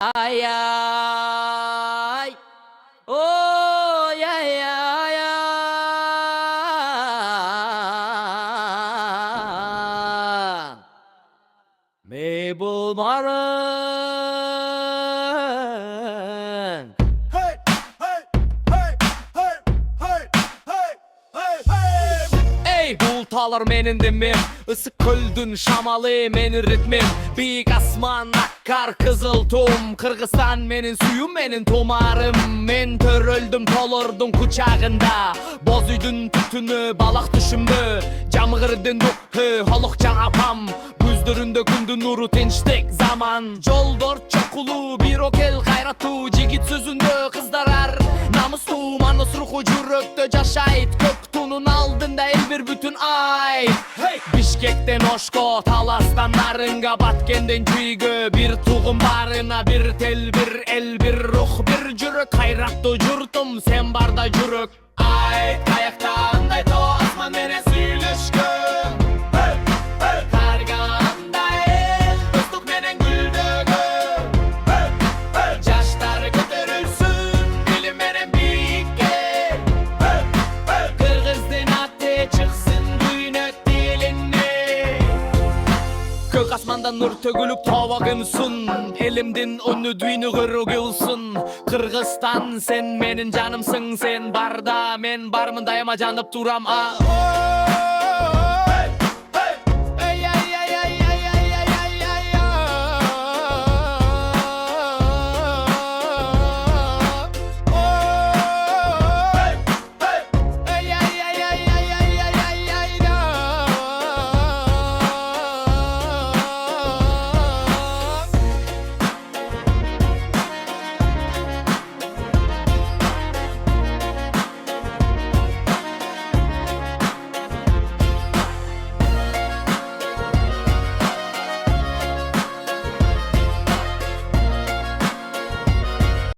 Ay ay, oh ya ya ya. Mabel Marın. Hey, hey, hey, hey, hey, hey, hey, hey. Ey bultalar menin dimim, ısık köldün şamalı menin ritmim. Büyük asman akkar kızıl tum, Kırgızstan menin suyum menin tumarım. Men töröldüm tolurdun kucağında, bozuydun tütünü balık düşümdü. Camgırdın duhı holukça apam, Güzdüründe gündü nuru tinçlik zaman. Jol dört çokulu bir okel gayratu, Jigit sözünde kızdarar namuslu, manus ruhu jürökte jaşayt. Köktünün aldında el bir bütün ay. Hey! Bişkekten Oşko, Talas'tan Narınga, Batkenden Cüygö, bir tuğum barına, bir tel, bir el, bir ruh, bir jürök. Hayratlı jurtum, sen barda jürök. Ay, kayaktanday to asman mene süylüşküm. Hey, hey, Karganday el, dostluk menen güldögüm. hey, hey, Jaşlar götürülsün, bilim menen büyükke. hey, hey. Kırgızdın ate çıksın düğünet dilini. Kök asmandan nur tögülüp tavagımsın, elimdin önü düğünü kırgılsın. Kırgızstan sen menin canımsın, sen barda men barmın dayama janıp duram.